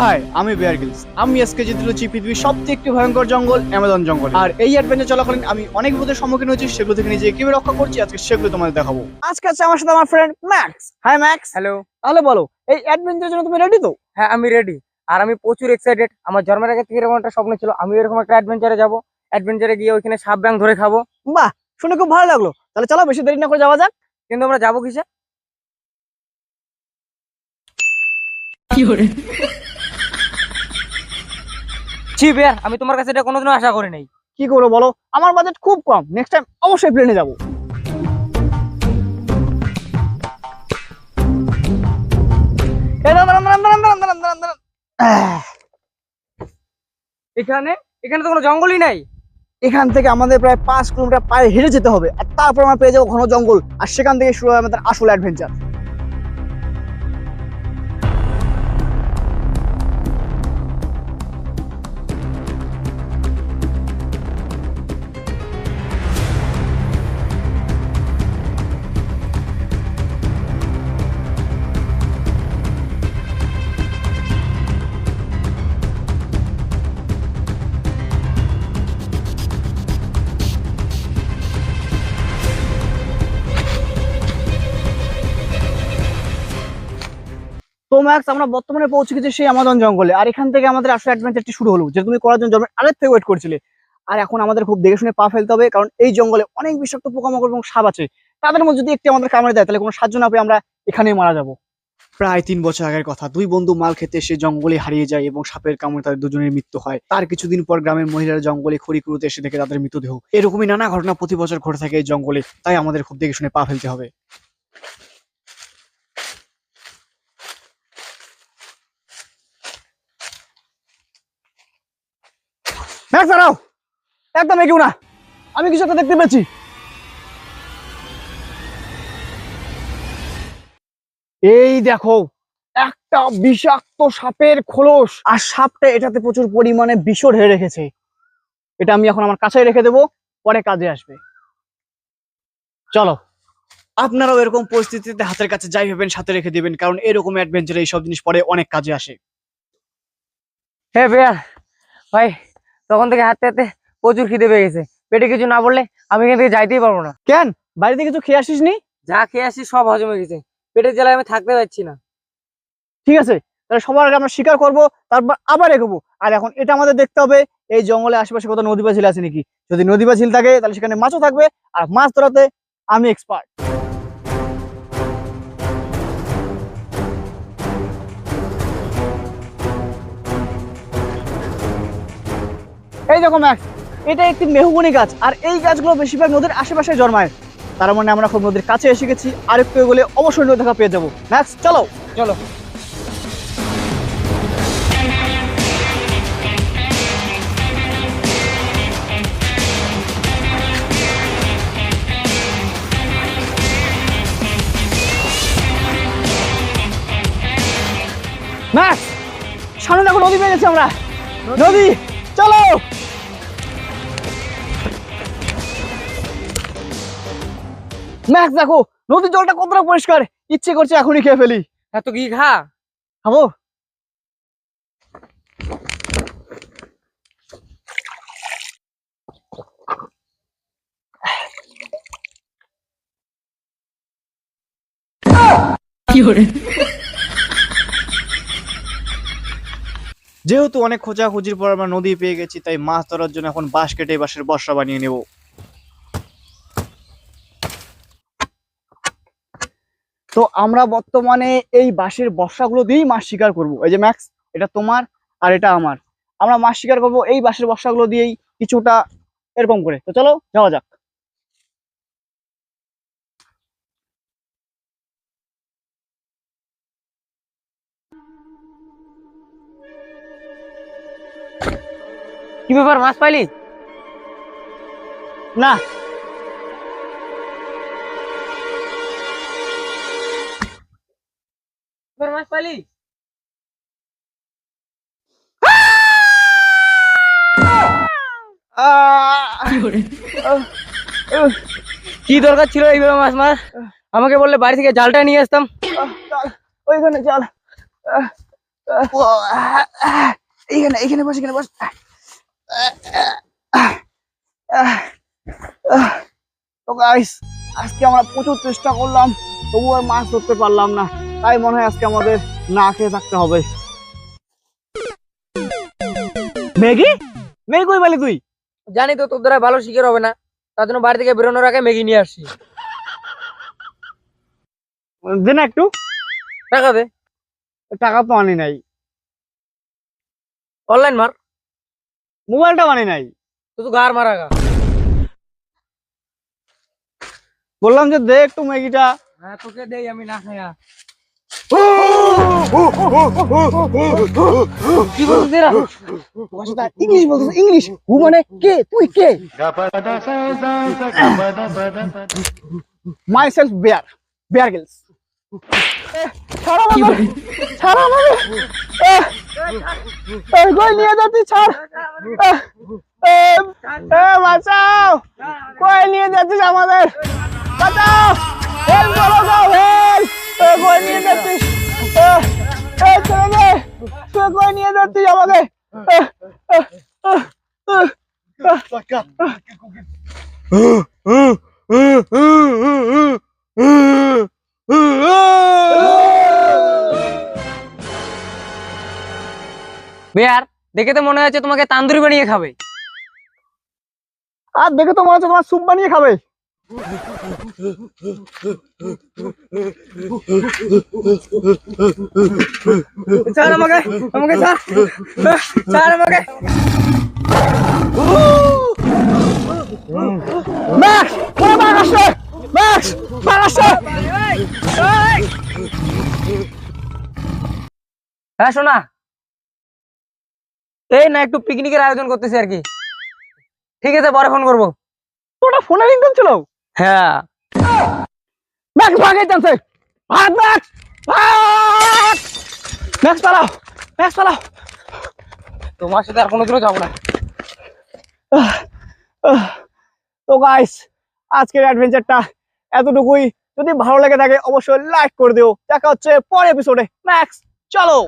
High, আমি bear Grylls. আমি আজকে যেতে চলেছি পৃথিবীর সবচেয়ে একটি ভয়ঙ্কর জঙ্গল, অ্যামাজন জঙ্গল। আর এই অ্যাডভেঞ্চার চলাকালীন আমি অনেক বিপদের সম্মুখীন হয়েছি, সেগুলো থেকে নিজেকে কিভাবে রক্ষা করছি আজকে সেগুলো তোমাদের দেখাবো। আজকে আছে আমার সাথে আমার friend Max. Hi Max. Hello. তাহলে বলো, এই অ্যাডভেঞ্চারের জন্য তুমি রেডি তো? হ্যাঁ, আমি রেডি। আর আমি প্রচুর এক্সাইটেড। আমার জন্মের আগে থেকে এরকম একটা স্বপ্ন ছিল, আমি এরকম একটা অ্যাডভেঞ্চারে যাব। অ্যাডভেঞ্চারে গিয়ে ওইখানে সাপ ব্যাঙ ধরে খাবো। বাহ, শুনে খুব ভালো লাগলো। তাহলে চলো বেশি দেরি না করে যাওয়া যাক। কিন্তু আমরা যাবো কিসে? ছি বেয়ার, আমি তোমার কাছে এটা কোনোদিনও আশা করি নাই। কি করবো বলো, আমার বাজেট খুব কম। নেক্সট টাইম অবশ্যই প্লেনে যাবো। এখানে এখানে তো কোনো জঙ্গলই নাই। এখান থেকে আমাদের প্রায় 5 কিলোমিটার পায়ে হেঁটে যেতে হবে, আর তারপর আমরা পেয়ে যাবো ঘন জঙ্গল, আর সেখান থেকে শুরু হবে আমাদের আসল অ্যাডভেঞ্চার। তো ম্যাক্স, আমরা বর্তমানে পৌঁছে গেছি সেই আমাজন জঙ্গলে, আর এখান থেকে আমাদের আসলে অ্যাডভেঞ্চারটি শুরু হলো, যে তুমি করার জন্য জন্মের আগের থেকে ওয়েট করছিলে। আর এখন আমাদের খুব দেখে শুনে পা ফেলতে হবে, কারণ এই জঙ্গলে অনেক বিষাক্ত পোকামাকড় এবং সাপ আছে। তাদের মধ্যে যদি একটি আমাদের কামড়ে দেয়, তাহলে কোনো সাহায্য না পেয়ে আমরা এখানেই মারা যাব। প্রায় 3 বছর আগের কথা, দুই বন্ধু মাল খেতে সে জঙ্গলে হারিয়ে যায় এবং সাপের কামড়ে তাদের দুজনের মৃত্যু হয়। তার কিছুদিন পর গ্রামের মহিলারা জঙ্গলে খড়ি কুড়োতে এসে দেখে তাদের মৃতদেহ। এরকমই নানা ঘটনা প্রতি বছর ঘটে থাকে এই জঙ্গলে, তাই আমাদের খুব দেখে শুনে পা ফেলতে হবে। ম্যাক্স দাঁড়াও, একদম এগিয়েও না, আমি কিছু একটা দেখতে পেয়েছি। এই দেখো, একটা বিষাক্ত সাপের খোলস, আর সাপটা এটাতে প্রচুর পরিমাণে বিষ ঢেলে রেখেছে। এটা আমি এখন আমার কাছে রেখে দেবো, পরে কাজে আসবে। চলো, আপনারাও এরকম পরিস্থিতিতে হাতের কাছে যাই ভাবেন সাথে রেখে দিবেন, কারণ এরকম অ্যাডভেঞ্চারে এইসব জিনিস পরে অনেক কাজে আসে। হ্যাঁ বেয়ার ভাই, তখন থেকে হাঁটতে হাঁটতে প্রচুর খিদে পেয়ে গেছে। পেটে কিছু না পড়লে আমি এখান থেকে যাইতেই পারবো না। কেন, বাড়িতে কিছু খেয়ে আসিস নি? যা খেয়ে আসি সব হজম হয়ে গেছে, পেটের জ্বালায় আমি থাকতে পারছি না। ঠিক আছে, তাহলে সবার আগে আমরা শিকার করবো, তারপর আবার এগোবো। আর এখন এটা আমাদের দেখতে হবে, এই জঙ্গলে আশেপাশে কত নদী বা ঝিল আছে নাকি। যদি নদী বা ঝিল থাকে, তাহলে সেখানে মাছও থাকবে, আর মাছ ধরাতে আমি এক্সপার্ট। এই দেখো ম্যাক্স, এটা একটি মেহগনি গাছ, আর এই গাছগুলো বেশিরভাগ নদীর আশেপাশে জন্মায়। তার মানে আমরা খুব নদীর কাছে এসে গেছি, আর একটু এগোলে অবশ্যই নদী দেখা পেয়ে যাবো। ম্যাক্স চলো। চলো। ম্যাক্স, সামনে দেখো নদী পেয়ে গেছি আমরা। নদী, চলো। ম্যাক্স দেখো, নদীর জলটা কতটা পরিষ্কার, ইচ্ছে করছে এখনই খেয়ে ফেলি। এত কি খা? খাবো। যেহেতু অনেক খোঁজাখুঁজির পর আমরা নদী পেয়ে গেছি, তাই মাছ ধরার জন্য এখন বাঁশ কেটে বাঁশের বর্ষা বানিয়ে নেব। তো আমরা বর্তমানে এই বাঁশের বর্ষাগুলো দিয়েই মাছ শিকার করব। এই যে ম্যাক্স, এটা তোমার আর এটা আমার। আমরা মাছ শিকার করব এই বাঁশের বর্ষাগুলো দিয়েই, কিছুটা এরকম করে। তো চলো যাওয়া যাক। কি ব্যাপার, মাছ পাইলি? না, মাছ পাইলি? কি দরকার ছিল এইভাবে মাছ মার? আমাকে বললে বাড়ি থেকে জালটা নিয়ে আসতাম। ওইখানে চাল। এইখানে এইখানে বস, এখানে বস। তো গাইস, আজকে আমরা প্রচুর চেষ্টা করলাম, তবু আর মাছ ধরতে পারলাম না। তাই মনে হয় আজকে আমাদের না খেয়ে থাকতে হবে। ম্যাগি ম্যাগি কই পেলি তুই? জানি তো তোর দ্বারা ভালো শিকার হবে না, তার জন্য বাড়ি থেকে বেরোনোর আগে ম্যাগি নিয়ে আসছি। দে না একটু। টাকা দে। টাকা তো আনি নাই, অনলাইন মার। মোবাইলটাও আনি নাই। তুই তো গার মারা গা। বললাম যে দে একটু ম্যাগিটা। হ্যাঁ তোকে দেই, আমি না খাইয়া। কি বলছিস এরা? ইংলিশ বলতেছে, ইংলিশ। হু মানে কে, তুই কে? Myself bear, bear Grylls. ছাড়া আমাকে, ছাড়া আমাকে। কই নিয়ে যাচ্ছি, ছাড়। বাঁচাও, কই নিয়ে যাচ্ছিস আমাদের? বাঁচাও, হেল্প করো, দাও হেল্প। কই নিয়ে যাচ্ছিস? ছেড়ে দে, তুই কই নিয়ে যাচ্ছিস আমাকে? বেয়ার, দেখে তো মনে হচ্ছে তোমাকে তান্দুরি বানিয়ে খাবে। আর দেখে তো মনে হচ্ছে তোমার স্যুপ বানিয়ে খাবে। ছাড় আমাকে, আমাকে ছাড়, ছাড় আমাকে। ম্যাক্স, ওরে বাঘ আসছে, ম্যাক্স, বাঘ আসছে। হ্যাঁ শোনা, এই না একটু পিকনিকের আয়োজন করতেছি আর কি। ঠিক আছে, পরে ফোন করবো। ওটা ফোনে রিংটোন ছিল। হ্যাঁ ম্যাক্স ভাগে টানছে, ভাগ ম্যাক্স, ভাগ। ম্যাক্স পালাও, ম্যাক্স পালাও। তোমার সাথে আর কোনোদিনও যাবো না। তো গাইস, আজকের অ্যাডভেঞ্চারটা এতটুকুই। যদি ভালো লেগে থাকে অবশ্যই লাইক করে দিও। দেখা হচ্ছে পরের এপিসোডে। ম্যাক্স চলো।